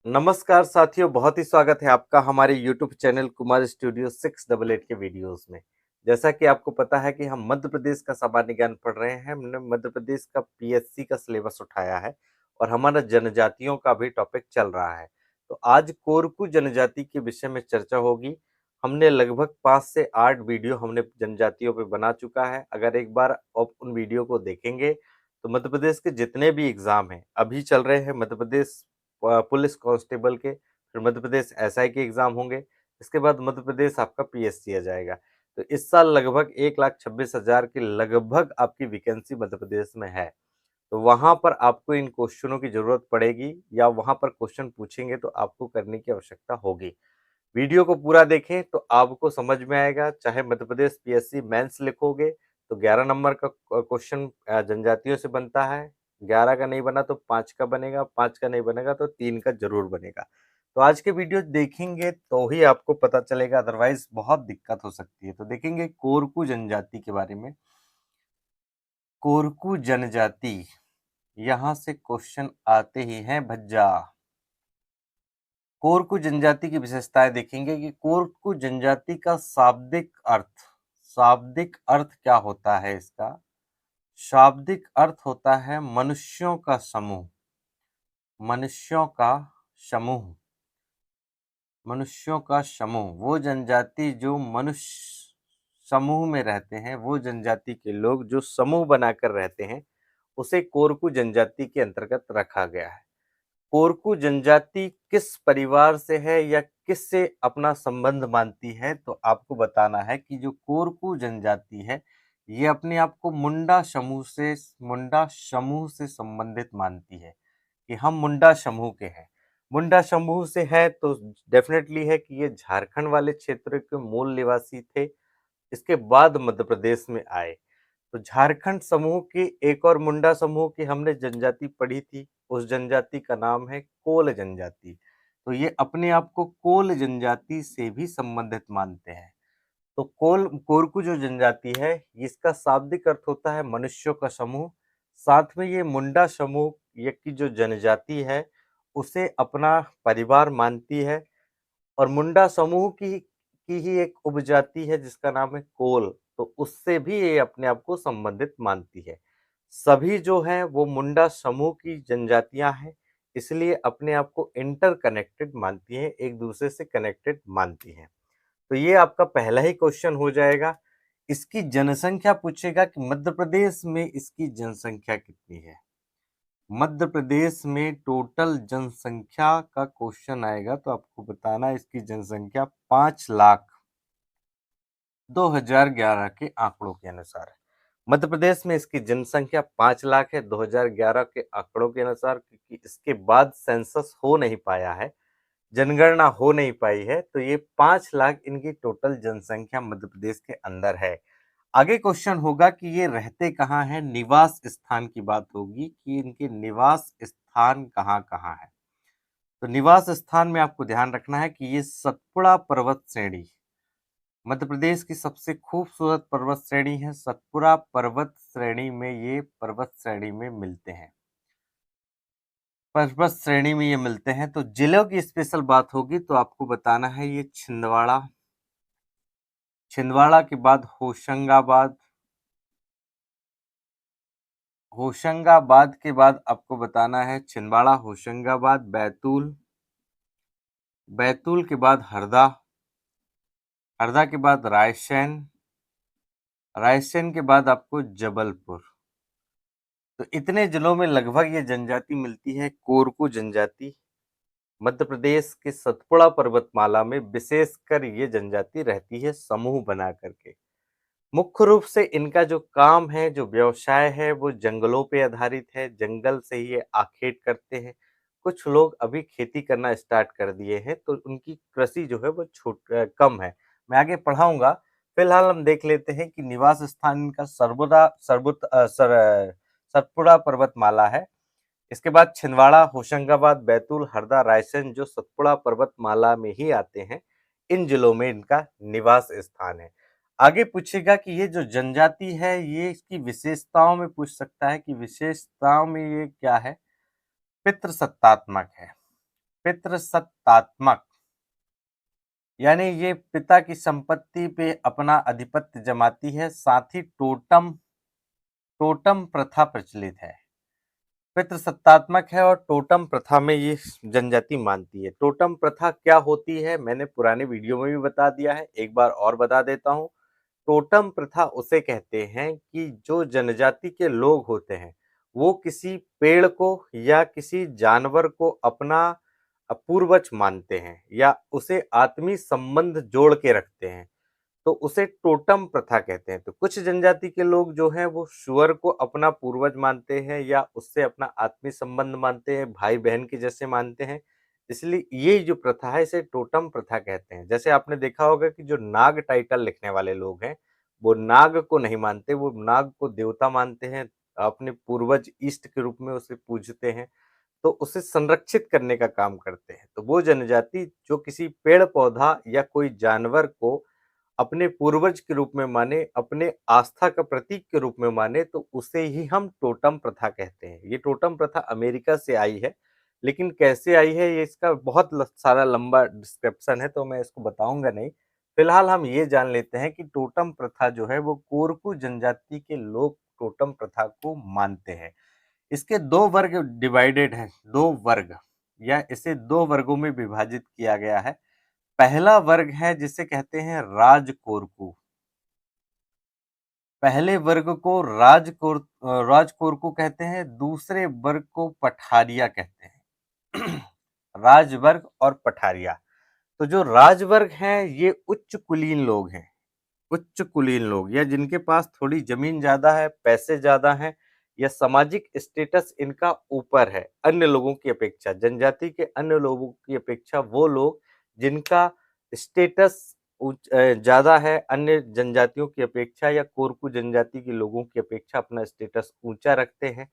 नमस्कार साथियों, बहुत ही स्वागत है आपका हमारे YouTube चैनल कुमार स्टूडियो 688 के वीडियोस में। जैसा कि आपको पता है कि हम मध्य प्रदेश का सामान्य ज्ञान पढ़ रहे हैं। हमने मध्य प्रदेश का पीएससी का सिलेबस उठाया है और हमारा जनजातियों का भी टॉपिक चल रहा है। तो आज कोरकू जनजाति के विषय में चर्चा होगी। हमने लगभग 5 से 8 वीडियो हमने जनजातियों पे बना चुका है। अगर एक बार आप उन वीडियो को देखेंगे तो मध्य प्रदेश के जितने भी एग्जाम हैं, अभी चल रहे हैं मध्य प्रदेश पुलिस कांस्टेबल के, फिर मध्य प्रदेश एसआई के एग्जाम होंगे, इसके बाद मध्य प्रदेश आपका पीएससी आ जाएगा। तो इस साल लगभग 1,26,000 की लगभग आपकी वैकेंसी मध्य प्रदेश में है। तो वहां पर आपको इन क्वेश्चनों की जरूरत पड़ेगी या वहां पर क्वेश्चन पूछेंगे तो आपको करने की आवश्यकता होगी। वीडियो को पूरा देखें तो आपको समझ में आएगा। चाहे मध्य प्रदेश पीएससी मेंस लिखोगे तो 11 नंबर का क्वेश्चन जनजातियों से बनता है। 11 का नहीं बना तो 5 का बनेगा, 5 का नहीं बनेगा तो 3 का जरूर बनेगा। तो आज के वीडियो देखेंगे तो ही आपको पता चलेगा, अदरवाइज बहुत दिक्कत हो सकती है। तो देखेंगे कोरकू जनजाति के बारे में। कोरकू जनजाति, यहां से क्वेश्चन आते ही हैं भज्जा। कोरकू जनजाति की विशेषताएं देखेंगे कि कोरकू जनजाति का शाब्दिक अर्थ क्या होता है। इसका शाब्दिक अर्थ होता है मनुष्यों का समूह। मनुष्यों का समूह, मनुष्यों का समूह। वो जनजाति जो मनुष्य समूह में रहते हैं, वो जनजाति के लोग जो समूह बनाकर रहते हैं, उसे कोरकू जनजाति के अंतर्गत रखा गया है। कोरकू जनजाति किस परिवार से है या किस से अपना संबंध मानती है, तो आपको बताना है कि जो कोरकू जनजाति है ये अपने आप को मुंडा समूह से संबंधित मानती है कि हम मुंडा समूह के हैं। मुंडा समूह से है तो डेफिनेटली है कि ये झारखंड वाले क्षेत्र के मूल निवासी थे। इसके बाद मध्य प्रदेश में आए। तो झारखंड समूह की एक और मुंडा समूह की हमने जनजाति पढ़ी थी, उस जनजाति का नाम है कोल जनजाति। तो ये अपने आप को कोल जनजाति से भी संबंधित मानते हैं। तो कोरकू जो जनजाति है, इसका शाब्दिक अर्थ होता है मनुष्यों का समूह। साथ में ये मुंडा समूह ये की जो जनजाति है उसे अपना परिवार मानती है। और मुंडा समूह की ही एक उपजाति है जिसका नाम है कोल, तो उससे भी ये अपने आप को संबंधित मानती है। सभी जो है वो मुंडा समूह की जनजातियां हैं, इसलिए अपने आप को इंटरकनेक्टेड मानती हैं, एक दूसरे से कनेक्टेड मानती हैं। तो ये आपका पहला ही क्वेश्चन हो जाएगा। इसकी जनसंख्या पूछेगा कि मध्य प्रदेश में इसकी जनसंख्या कितनी है। मध्य प्रदेश में टोटल जनसंख्या का क्वेश्चन आएगा तो आपको बताना है इसकी जनसंख्या 5,00,000 2011 के आंकड़ों के अनुसार है। मध्य प्रदेश में इसकी जनसंख्या 5,00,000 है 2011 के आंकड़ों के अनुसार, क्योंकि इसके बाद सेंसस हो नहीं पाया है, जनगणना हो नहीं पाई है, तो ये 5,00,000 इनकी टोटल जनसंख्या मध्य प्रदेश के अंदर है। आगे क्वेश्चन होगा कि ये रहते कहाँ हैं, निवास स्थान की बात होगी कि इनके निवास स्थान कहाँ कहाँ है। तो निवास स्थान में आपको ध्यान रखना है कि ये सतपुड़ा पर्वत श्रेणी मध्य प्रदेश की सबसे खूबसूरत पर्वत श्रेणी है। सतपुड़ा पर्वत श्रेणी में ये पर्वत श्रेणी में मिलते हैं, पर्वत श्रेणी में ये मिलते हैं। तो जिलों की स्पेशल बात होगी तो आपको बताना है ये छिंदवाड़ा, छिंदवाड़ा के बाद होशंगाबाद, होशंगाबाद के बाद आपको बताना है छिंदवाड़ा, होशंगाबाद, बैतूल, बैतूल के बाद हरदा, हरदा के बाद रायसेन, रायसेन के बाद आपको जबलपुर। तो इतने जिलों में लगभग ये जनजाति मिलती है, कोरकू जनजाति। मध्य प्रदेश के सतपुड़ा पर्वतमाला में विशेषकर ये जनजाति रहती है समूह बना करके। मुख्य रूप से इनका जो काम है, जो व्यवसाय है, वो जंगलों पे आधारित है। जंगल से ही ये आखेट करते हैं। कुछ लोग अभी खेती करना स्टार्ट कर दिए हैं, तो उनकी कृषि जो है वो कम है। मैं आगे पढ़ाऊंगा। फिलहाल हम देख लेते हैं कि निवास स्थान इनका सतपुड़ा पर्वतमाला है। इसके बाद छिंदवाड़ा, होशंगाबाद, बैतूल, हरदा, रायसेन जो सतपुड़ा पर्वतमाला में ही आते हैं, इन जिलों में इनका निवास स्थान है। आगे पूछेगा कि ये जो जनजाति है ये इसकी विशेषताओं में पूछ सकता है कि विशेषताओं में ये क्या है। पितृसत्तात्मक है, पितृसत्तात्मक, यानी ये पिता की संपत्ति पे अपना आधिपत्य जमाती है। साथ ही टोटम टोटम प्रथा प्रचलित है। पितृसत्तात्मक है और टोटम प्रथा में ये जनजाति मानती है। टोटम प्रथा क्या होती है मैंने पुराने वीडियो में भी बता दिया है, एक बार और बता देता हूँ। टोटम प्रथा उसे कहते हैं कि जो जनजाति के लोग होते हैं वो किसी पेड़ को या किसी जानवर को अपना पूर्वज मानते हैं या उसे आत्मीय संबंध जोड़ के रखते हैं, तो उसे टोटम प्रथा कहते हैं। तो कुछ जनजाति के लोग जो हैं वो सूअर को अपना पूर्वज मानते हैं या उससे अपना आत्मीय संबंध मानते हैं, भाई बहन के जैसे मानते हैं, इसलिए ये जो प्रथा है इसे टोटम प्रथा कहते हैं। जैसे आपने देखा होगा कि जो नाग टाइटल लिखने वाले लोग हैं वो नाग को नहीं मानते, वो नाग को देवता मानते हैं, अपने पूर्वज इष्ट के रूप में उसे पूजते हैं, तो उसे संरक्षित करने का काम करते हैं। तो वो जनजाति जो किसी पेड़ पौधा या कोई जानवर को अपने पूर्वज के रूप में माने, अपने आस्था का प्रतीक के रूप में माने, तो उसे ही हम टोटम प्रथा कहते हैं। ये टोटम प्रथा अमेरिका से आई है, लेकिन कैसे आई है ये इसका बहुत सारा लंबा डिस्क्रिप्शन है, तो मैं इसको बताऊंगा नहीं। फिलहाल हम ये जान लेते हैं कि टोटम प्रथा जो है वो कोरकू जनजाति के लोग टोटम प्रथा को मानते हैं। इसके दो वर्ग डिवाइडेड हैं, दो वर्ग, या इसे दो वर्गों में विभाजित किया गया है। पहला वर्ग है जिसे कहते हैं राजकोरकू। पहले वर्ग को राजकोरकू कहते हैं, दूसरे वर्ग को पठारिया कहते हैं। राजवर्ग और पठारिया। तो जो राजवर्ग हैं ये उच्च कुलीन लोग हैं, उच्च कुलीन लोग, या जिनके पास थोड़ी जमीन ज्यादा है, पैसे ज्यादा हैं, या सामाजिक स्टेटस इनका ऊपर है अन्य लोगों की अपेक्षा, जनजाति के अन्य लोगों की अपेक्षा, वो लोग जिनका स्टेटस ज्यादा है अन्य जनजातियों की अपेक्षा या कोरकू जनजाति के लोगों की अपेक्षा अपना स्टेटस ऊंचा रखते हैं,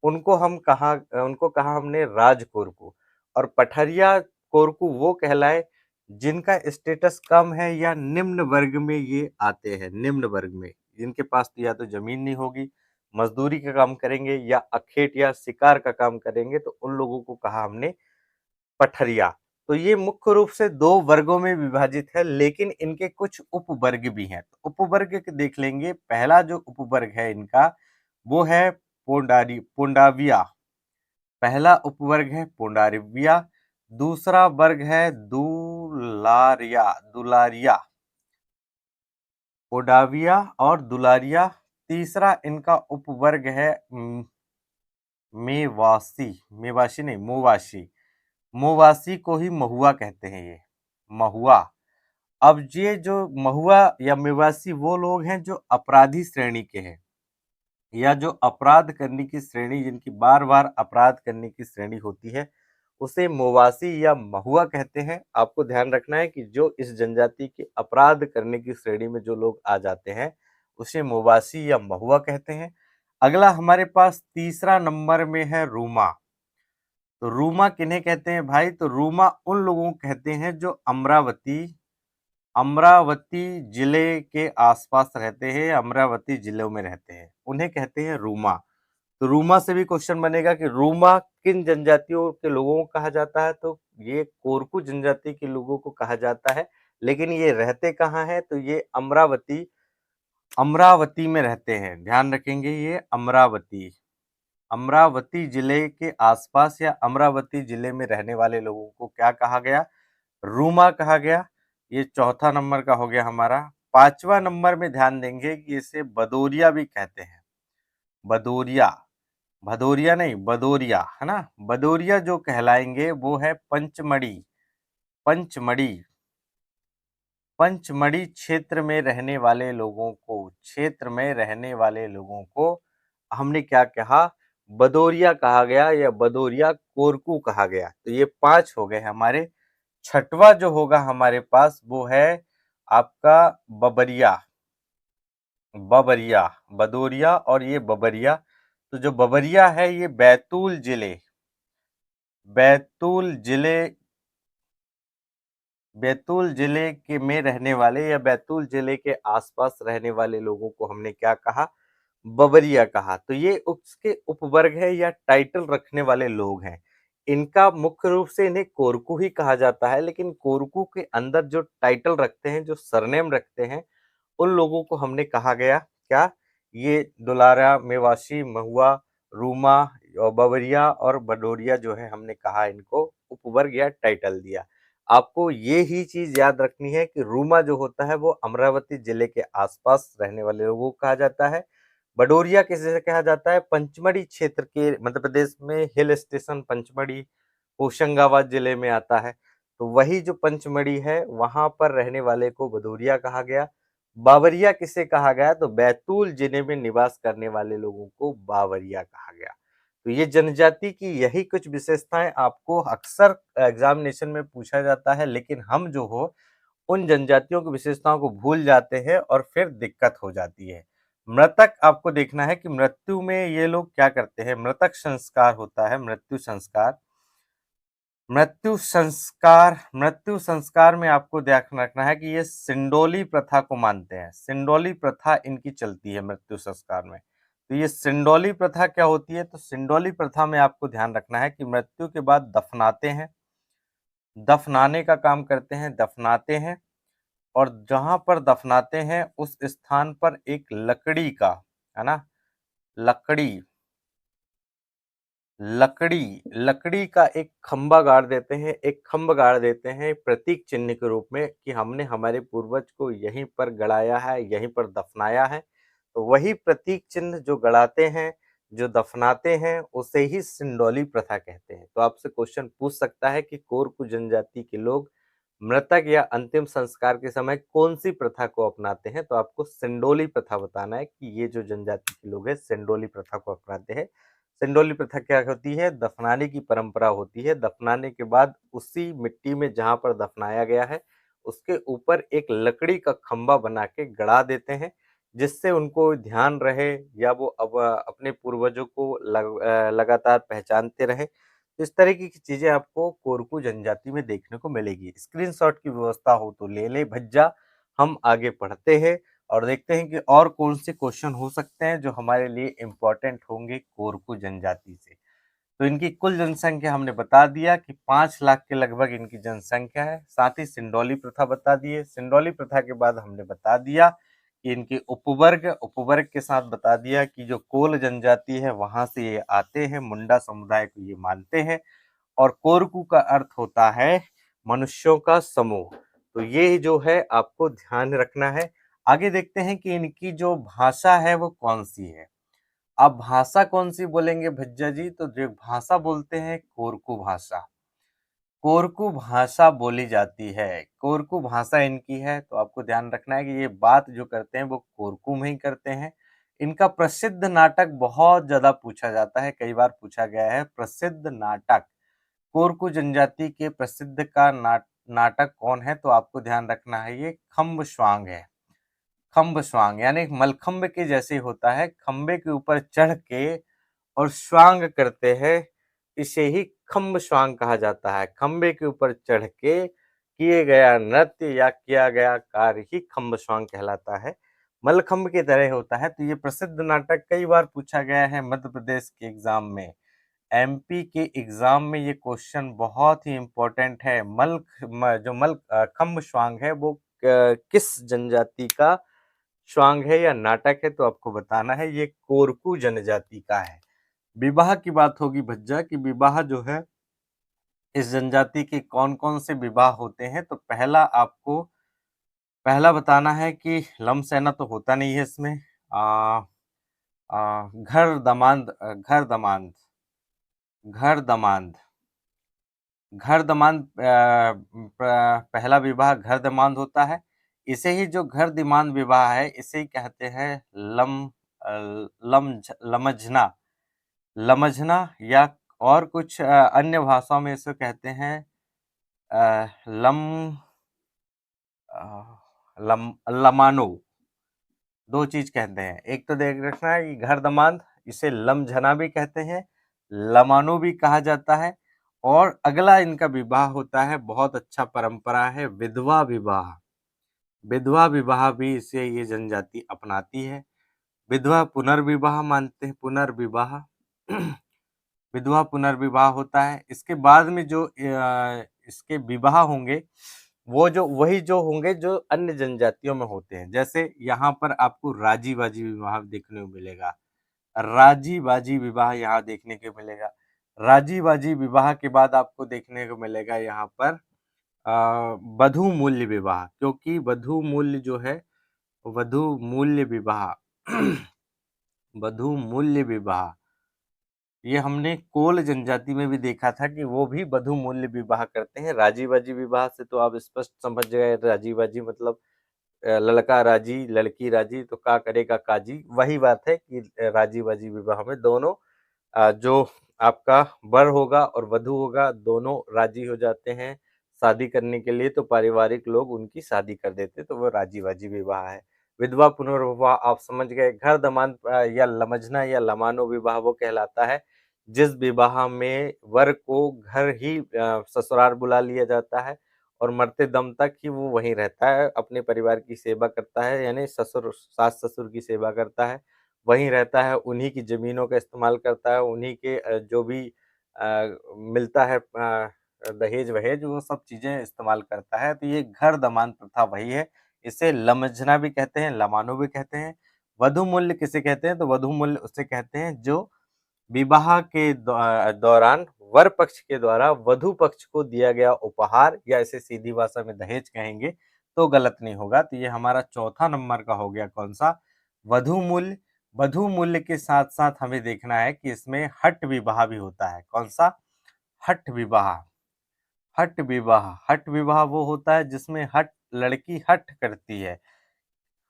उनको कहा हमने राज कोरकू। और पठरिया कोरकू वो कहलाए जिनका स्टेटस कम है या निम्न वर्ग में ये आते हैं, निम्न वर्ग में, जिनके पास तो या तो जमीन नहीं होगी, मजदूरी का काम करेंगे या अखेट या शिकार का काम करेंगे, तो उन लोगों को कहा हमने पठरिया। तो ये मुख्य रूप से दो वर्गों में विभाजित है, लेकिन इनके कुछ उपवर्ग भी हैं। तो उपवर्ग देख लेंगे। पहला जो उपवर्ग है इनका वो है पोंडाविया। पहला उपवर्ग है पोंडारिविया। दूसरा वर्ग है दुलारिया दुलारिया पोडाविया और दुलारिया। तीसरा इनका उपवर्ग है मेवासी, मेवासी नहीं, मोवासी। मोवासी को ही महुआ कहते हैं, ये महुआ। अब ये जो महुआ या मेवासी वो लोग हैं जो अपराधी श्रेणी के हैं, या जो अपराध करने की श्रेणी, जिनकी बार बार अपराध करने की श्रेणी होती है, उसे मोवासी या महुआ कहते हैं। आपको ध्यान रखना है कि जो इस जनजाति के अपराध करने की श्रेणी में जो लोग आ जाते हैं उसे मोवासी या महुआ कहते हैं। अगला हमारे पास तीसरा नंबर में है रूमा। तो रूमा किन्हें कहते हैं भाई? तो रूमा उन लोगों को कहते हैं जो अमरावती अमरावती जिले के आसपास रहते हैं, अमरावती जिलों में रहते हैं, उन्हें कहते हैं रूमा। तो रूमा से भी क्वेश्चन बनेगा कि रूमा किन जनजातियों के लोगों को कहा जाता है? तो ये कोरकू जनजाति के लोगों को कहा जाता है, लेकिन ये रहते कहाँ हैं? तो ये अमरावती अमरावती में रहते हैं। ध्यान रखेंगे, ये अमरावती अमरावती जिले के आसपास या अमरावती जिले में रहने वाले लोगों को क्या कहा गया? रूमा कहा गया। ये चौथा नंबर का हो गया हमारा। पांचवा नंबर में ध्यान देंगे कि इसे बदोरिया भी कहते हैं। बदोरिया, भदोरिया नहीं, बदोरिया, है ना। बदोरिया जो कहलाएंगे वो है पंचमढ़ी। पंचमढ़ी पंचमढ़ी क्षेत्र में रहने वाले लोगों को, क्षेत्र में रहने वाले लोगों को हमने क्या कहा? बदोरिया कहा गया या बदोरिया कोरकू कहा गया। तो ये पांच हो गए हमारे। छठवा जो होगा हमारे पास वो है आपका बबरिया। बबरिया, बदोरिया और ये बबरिया। तो जो बबरिया है ये बैतूल जिले बैतूल जिले के में रहने वाले या बैतूल जिले के आसपास रहने वाले लोगों को हमने क्या कहा? बबरिया कहा। तो ये उसके उपवर्ग है या टाइटल रखने वाले लोग हैं। इनका मुख्य रूप से इन्हें कोरकू ही कहा जाता है, लेकिन कोरकू के अंदर जो टाइटल रखते हैं, जो सरनेम रखते हैं, उन लोगों को हमने कहा गया क्या, ये दुलारा, मेवाशी, महुआ, रूमा और बवरिया और बडोरिया जो है हमने कहा इनको उपवर्ग या टाइटल दिया। आपको ये ही चीज याद रखनी है कि रूमा जो होता है वो अमरावती जिले के आसपास रहने वाले लोगों को कहा जाता है। बडोरिया किसे कहा जाता है, पंचमढ़ी क्षेत्र के मध्य प्रदेश में हिल स्टेशन पंचमढ़ी होशंगाबाद जिले में आता है, तो वही जो पंचमढ़ी है वहां पर रहने वाले को भदौरिया कहा गया। बावरिया किसे कहा गया, तो बैतूल जिले में निवास करने वाले लोगों को बावरिया कहा गया। तो ये जनजाति की यही कुछ विशेषताएं आपको अक्सर एग्जामिनेशन में पूछा जाता है, लेकिन हम जो हो उन जनजातियों की विशेषताओं को भूल जाते हैं और फिर दिक्कत हो जाती है। मृतक आपको देखना है कि मृत्यु में ये लोग क्या करते हैं, मृतक संस्कार होता है, मृत्यु संस्कार। मृत्यु संस्कार में आपको ध्यान रखना है कि ये सिंडोली प्रथा को मानते हैं। सिंडोली प्रथा इनकी चलती है मृत्यु संस्कार में। तो ये सिंडोली प्रथा क्या होती है, तो सिंडोली प्रथा में आपको ध्यान रखना है कि मृत्यु के बाद दफनाते हैं, दफनाने का काम करते हैं, दफनाते हैं, और जहां पर दफनाते हैं उस स्थान पर एक लकड़ी का, है ना, लकड़ी लकड़ी लकड़ी का एक खंबा गाड़ देते हैं, एक खंभ गाड़ देते हैं प्रतीक चिन्ह के रूप में कि हमने हमारे पूर्वज को यहीं पर गड़ाया है, यहीं पर दफनाया है। तो वही प्रतीक चिन्ह जो गड़ाते हैं, जो दफनाते हैं, उसे ही सिंडोली प्रथा कहते हैं। तो आपसे क्वेश्चन पूछ सकता है कि कोरकू जनजाति के लोग मृतक या अंतिम संस्कार के समय कौन सी प्रथा को अपनाते हैं, तो आपको सिंडोली प्रथा बताना है कि ये जो जनजाति के लोग हैं सिंडोली प्रथा को अपनाते हैं। सिंडोली प्रथा क्या होती है, दफनाने की परंपरा होती है। दफनाने के बाद उसी मिट्टी में जहां पर दफनाया गया है उसके ऊपर एक लकड़ी का खंबा बना के गड़ा देते हैं, जिससे उनको ध्यान रहे या वो अब अपने पूर्वजों को लगातार पहचानते रहे। इस तरीके की चीजें आपको कोरकू जनजाति में देखने को मिलेगी। स्क्रीनशॉट की व्यवस्था हो तो ले ले भज्जा। हम आगे पढ़ते हैं और देखते हैं कि और कौन से क्वेश्चन हो सकते हैं जो हमारे लिए इम्पोर्टेंट होंगे कोरकू जनजाति से। तो इनकी कुल जनसंख्या हमने बता दिया कि 5 लाख के लगभग इनकी जनसंख्या है। साथ ही सिंडोली प्रथा बता दिए। सिंडोली प्रथा के बाद हमने बता दिया कि इनके उपवर्ग, उपवर्ग के साथ बता दिया कि जो कोल जनजाति है वहां से ये आते हैं, मुंडा समुदाय को ये मानते हैं। और कोरकू का अर्थ होता है मनुष्यों का समूह। तो ये जो है आपको ध्यान रखना है। आगे देखते हैं कि इनकी जो भाषा है वो कौन सी है। आप भाषा कौन सी बोलेंगे भज्जा जी, तो जो भाषा बोलते हैं कोरकू भाषा, कोरकू भाषा बोली जाती है। कोरकू भाषा इनकी है। तो आपको ध्यान रखना है कि ये बात जो करते हैं वो कोरकू में ही करते हैं। इनका प्रसिद्ध नाटक बहुत ज्यादा पूछा जाता है, कई बार पूछा गया है प्रसिद्ध नाटक, कोरकू जनजाति के प्रसिद्ध का नाटक कौन है, तो आपको ध्यान रखना है ये खम्ब स्वांग है। खम्ब स्वांग यानी मलखम्ब के जैसे होता है, खम्बे के ऊपर चढ़ के और स्वांग करते हैं, इसे ही खम्ब स्वांग कहा जाता है। खम्बे के ऊपर चढ़ के किए गया नृत्य या किया गया कार्य ही खम्ब स्वांग कहलाता है। मलखम्ब की तरह होता है। तो ये प्रसिद्ध नाटक कई बार पूछा गया है मध्य प्रदेश के एग्जाम में, एमपी के एग्जाम में ये क्वेश्चन बहुत ही इंपॉर्टेंट है। खम्ब स्वांग है वो किस जनजाति का स्वांग है या नाटक है, तो आपको बताना है ये कोरकू जनजाति का है। विवाह की बात होगी भज्जा कि विवाह जो है इस जनजाति के कौन कौन से विवाह होते हैं, तो पहला बताना है कि लम सेना तो होता नहीं है इसमें। घर दमांद, घर दमांद घर दमांद पहला विवाह घर दमांद होता है। इसे ही जो घर दिमांद विवाह है इसे ही कहते हैं लमझना, या और कुछ अन्य भाषाओं में इसे कहते हैं अ, लम अ, लम लमानो। दो चीज कहते हैं, एक तो देख रखना है कि घर दमांद, इसे लमझना भी कहते हैं, लमानो भी कहा जाता है। और अगला इनका विवाह होता है, बहुत अच्छा परंपरा है, विधवा विवाह। विधवा विवाह भी इसे ये जनजाति अपनाती है। विधवा पुनर्विवाह मानते हैं, पुनर्विवाह विधवा पुनर्विवाह होता है। इसके बाद में जो इसके विवाह होंगे वो जो वही जो होंगे जो अन्य जनजातियों में होते हैं। जैसे यहाँ पर आपको राजी बाजी विवाह देखने को मिलेगा, राजी बाजी विवाह यहाँ देखने को मिलेगा। राजी बाजी विवाह के बाद आपको देखने को मिलेगा यहाँ पर वधू मूल्य विवाह, क्योंकि वधू मूल्य जो है वधू मूल्य विवाह वधू मूल्य विवाह ये हमने कोल जनजाति में भी देखा था कि वो भी वधू मूल्य विवाह करते हैं। राजी बाजी विवाह से तो आप स्पष्ट समझ गए, राजी बाजी मतलब लड़का राजी लड़की राजी तो का करेगा काजी। वही बात है कि राजी बाजी विवाह में दोनों जो आपका वर होगा और वधू होगा दोनों राजी हो जाते हैं शादी करने के लिए, तो पारिवारिक लोग उनकी शादी कर देते, तो वो राजी बाजी विवाह है। विधवा पुनर्विवाह आप समझ गए। घर दमाद या लमजना या लमानो विवाह वो कहलाता है जिस विवाह में वर को घर ही ससुराल बुला लिया जाता है और मरते दम तक ही वो वहीं रहता है, अपने परिवार की सेवा करता है, यानी ससुर सास ससुर की सेवा करता है, वहीं रहता है, उन्हीं की ज़मीनों का इस्तेमाल करता है, उन्हीं के जो भी मिलता है दहेज-वहेज वो सब चीज़ें इस्तेमाल करता है। तो ये घर दमाद प्रथा वही है। इसे लमजना भी कहते हैं, लमानो भी कहते हैं। वधू मूल्य किसे कहते हैं? तो वधू मूल्य उसे कहते हैं जो विवाह के दौरान वर पक्ष के द्वारा वधू पक्ष को दिया गया उपहार, या इसे सीधी भाषा में दहेज कहेंगे तो गलत नहीं होगा। तो ये हमारा चौथा नंबर का हो गया कौन सा? वधू मूल्य। वधू मूल्य के साथ साथ हमें देखना है कि इसमें हट विवाह भी होता है। कौन सा? हट विवाह। हट विवाह, हट विवाह वो होता है जिसमें लड़की हट करती है।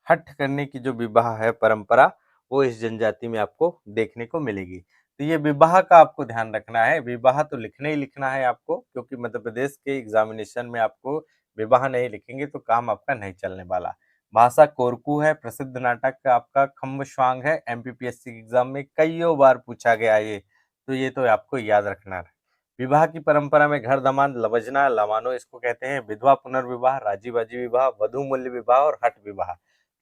हठ करने की जो विवाह है परंपरा वो इस जनजाति में आपको देखने को मिलेगी। तो ये विवाह का आपको ध्यान रखना है। विवाह तो लिखना ही लिखना है आपको, क्योंकि मध्य प्रदेश के एग्जामिनेशन में आपको विवाह नहीं लिखेंगे तो काम आपका नहीं चलने वाला। भाषा कोरकू है। प्रसिद्ध नाटक का आपका खम्बश्वांग है। एमपीपीएससी एग्जाम में कईयों बार पूछा गया ये तो आपको याद रखना है। विवाह की परंपरा में घर दमाद, लवजना, लमानो इसको कहते हैं। विधवा पुनर्विवाह, राजी बाजी विवाह, वधू मूल्य विवाह और हट विवाह,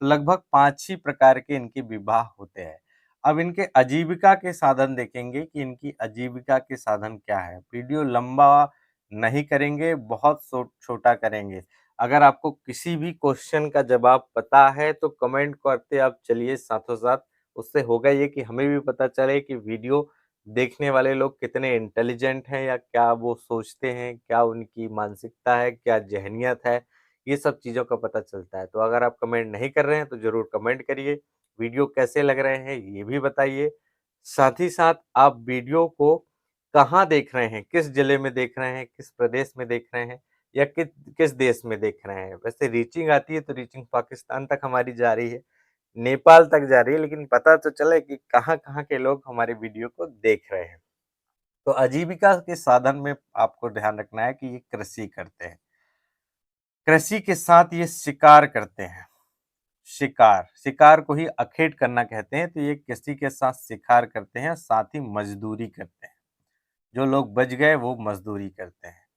लगभग 5 ही प्रकार के इनके विवाह होते हैं। अब इनके आजीविका के साधन देखेंगे कि इनकी आजीविका के साधन क्या है। वीडियो लंबा नहीं करेंगे, बहुत छोटा करेंगे। अगर आपको किसी भी क्वेश्चन का जवाब पता है तो कमेंट करते आप चलिए साथों साथ। उससे होगा ये कि हमें भी पता चले कि वीडियो देखने वाले लोग कितने इंटेलिजेंट हैं, या क्या वो सोचते हैं, क्या उनकी मानसिकता है, क्या ज़हनियत है, ये सब चीज़ों का पता चलता है। तो अगर आप कमेंट नहीं कर रहे हैं तो ज़रूर कमेंट करिए। वीडियो कैसे लग रहे हैं ये भी बताइए। साथ ही साथ आप वीडियो को कहाँ देख रहे हैं, किस जिले में देख रहे हैं, किस प्रदेश में देख रहे हैं, या किस देश में देख रहे हैं। वैसे रीचिंग आती है तो रीचिंग पाकिस्तान तक हमारी जा रही है, नेपाल तक जा रही है, लेकिन पता तो चले कि कहाँ-कहाँ के लोग हमारे वीडियो को देख रहे हैं। तो आजीविका के साधन में आपको ध्यान रखना है कि ये कृषि करते हैं। कृषि के साथ ये शिकार करते हैं। शिकार, शिकार को ही अखेट करना कहते हैं। तो ये कृषि के साथ शिकार करते हैं, साथ ही मजदूरी करते हैं। जो लोग बच गए वो मजदूरी करते हैं।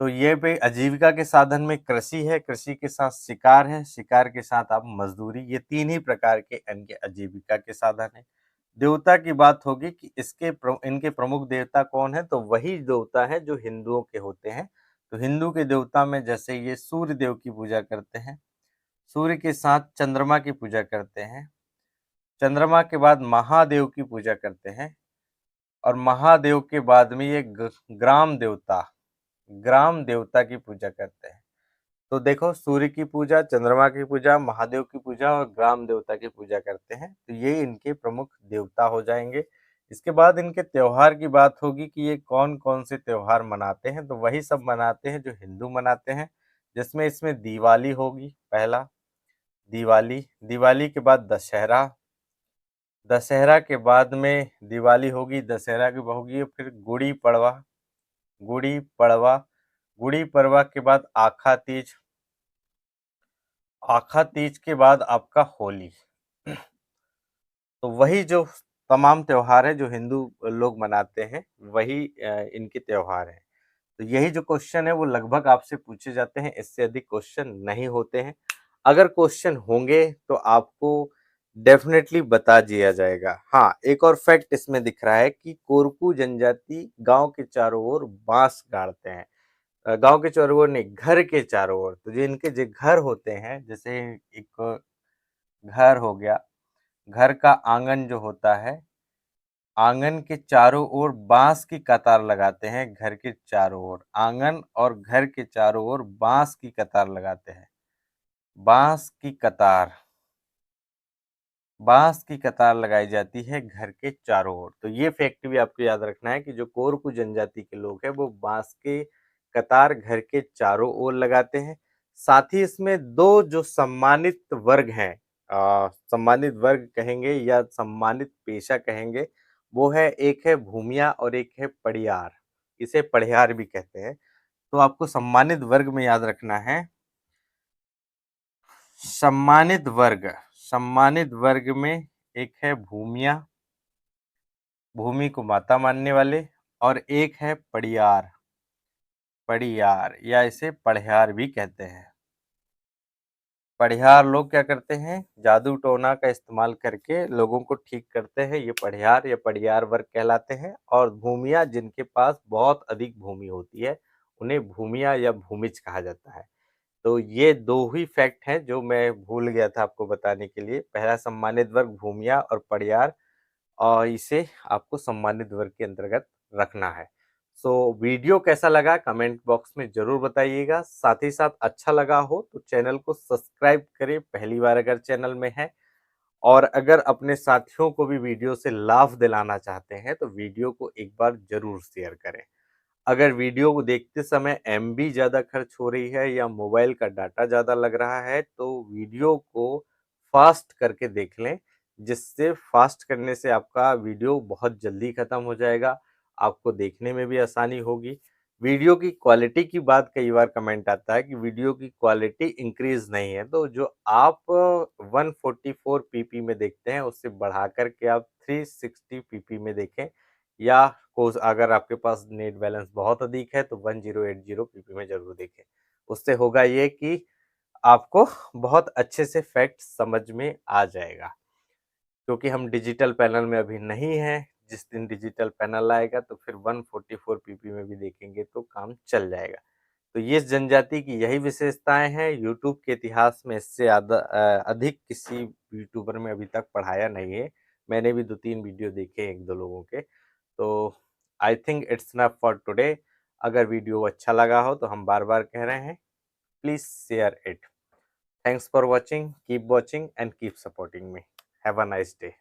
तो ये पे आजीविका के साधन में कृषि है, कृषि के साथ शिकार है, शिकार के साथ आप मजदूरी, ये 3 ही प्रकार के इनके आजीविका के साधन है। देवता की बात होगी कि इनके प्रमुख देवता कौन है? तो वही देवता है जो हिंदुओं के होते हैं। तो हिंदू के देवता में जैसे ये सूर्य देव की पूजा करते हैं, सूर्य के साथ चंद्रमा की पूजा करते हैं, चंद्रमा के बाद महादेव की पूजा करते हैं, और महादेव के बाद में ये ग्राम देवता की पूजा करते हैं। तो देखो, सूर्य की पूजा, चंद्रमा की पूजा, महादेव की पूजा और ग्राम देवता की पूजा करते हैं। तो ये इनके प्रमुख देवता हो जाएंगे। इसके बाद इनके त्योहार की बात होगी कि ये कौन कौन से त्योहार मनाते हैं। तो वही सब मनाते हैं जो हिंदू मनाते हैं, जिसमें इसमें दिवाली होगी पहला, दिवाली, दिवाली के बाद दशहरा, दशहरा के बाद में दिवाली होगी, दशहरा की होगी फिर गुड़ी पड़वा, गुड़ी पड़वा, गुड़ी पड़वा के बाद आखा तीज, आखा तीज के बाद आपका होली। तो वही जो तमाम त्योहार है जो हिंदू लोग मनाते हैं वही इनके त्योहार हैं। तो यही जो क्वेश्चन है वो लगभग आपसे पूछे जाते हैं, इससे अधिक क्वेश्चन नहीं होते हैं। अगर क्वेश्चन होंगे तो आपको डेफिनेटली बता दिया जाएगा। हाँ, एक और फैक्ट इसमें दिख रहा है कि कोरकू जनजाति गांव के चारों ओर बांस गाड़ते हैं। गांव के चारों ओर नहीं, घर के चारों ओर। तो जिनके जो घर होते हैं, जैसे एक घर हो गया, घर का आंगन जो होता है, आंगन के चारों ओर बांस की कतार लगाते हैं। घर के चारों ओर आंगन और घर के चारों ओर बांस की कतार लगाते हैं। बांस की कतार, बांस की कतार लगाई जाती है घर के चारों ओर। तो ये फैक्ट भी आपको याद रखना है कि जो कोरकू जनजाति के लोग हैं वो बांस के कतार घर के चारों ओर लगाते हैं। साथ ही इसमें दो जो सम्मानित वर्ग हैं, सम्मानित वर्ग कहेंगे या सम्मानित पेशा कहेंगे, वो है, एक है भूमिया और एक है पड़ियार। इसे पढ़ियार भी कहते हैं। तो आपको सम्मानित वर्ग में याद रखना है, सम्मानित वर्ग, सम्मानित वर्ग में एक है भूमिया, भूमि को माता मानने वाले, और एक है पड़ियार, पड़ियार या इसे पढ़ियार भी कहते हैं। पढ़ियार लोग क्या करते हैं, जादू टोना का इस्तेमाल करके लोगों को ठीक करते हैं। ये पढ़ियार या पड़ियार वर्ग कहलाते हैं। और भूमिया, जिनके पास बहुत अधिक भूमि होती है, उन्हें भूमिया या भूमिज कहा जाता है। तो ये दो ही फैक्ट हैं जो मैं भूल गया था आपको बताने के लिए। पहला सम्मानित वर्ग भूमिया और पड़ियार, और इसे आपको सम्मानित वर्ग के अंतर्गत रखना है। सो वीडियो कैसा लगा कमेंट बॉक्स में जरूर बताइएगा। साथ ही साथ अच्छा लगा हो तो चैनल को सब्सक्राइब करें, पहली बार अगर चैनल में है। और अगर अपने साथियों को भी वीडियो से लाभ दिलाना चाहते हैं तो वीडियो को एक बार जरूर शेयर करें। अगर वीडियो को देखते समय एमबी ज़्यादा खर्च हो रही है या मोबाइल का डाटा ज़्यादा लग रहा है तो वीडियो को फास्ट करके देख लें, जिससे फास्ट करने से आपका वीडियो बहुत जल्दी खत्म हो जाएगा, आपको देखने में भी आसानी होगी। वीडियो की क्वालिटी की बात कई बार कमेंट आता है कि वीडियो की क्वालिटी इंक्रीज नहीं है, तो जो आप 144 पीपी में देखते हैं उससे बढ़ा करके आप 360 पीपी में देखें, या कोस अगर आपके पास नेट बैलेंस बहुत अधिक है तो 1080 पीपी में जरूर देखें। उससे होगा ये कि आपको बहुत अच्छे से फैक्ट समझ में आ जाएगा। क्योंकि हम डिजिटल पैनल में अभी नहीं हैं, जिस दिन डिजिटल पैनल आएगा तो फिर 144 पीपी में भी देखेंगे तो काम चल जाएगा। तो ये जनजाति की यही विशेषताएं हैं। यूट्यूब के इतिहास में इससे अधिक किसी यूट्यूबर में अभी तक पढ़ाया नहीं है। मैंने भी 2-3 वीडियो देखे एक दो लोगों के। तो I think it's enough for today. अगर वीडियो अच्छा लगा हो तो हम बार बार कह रहे हैं, please share it. Thanks for watching, keep watching and keep supporting me. Have a nice day.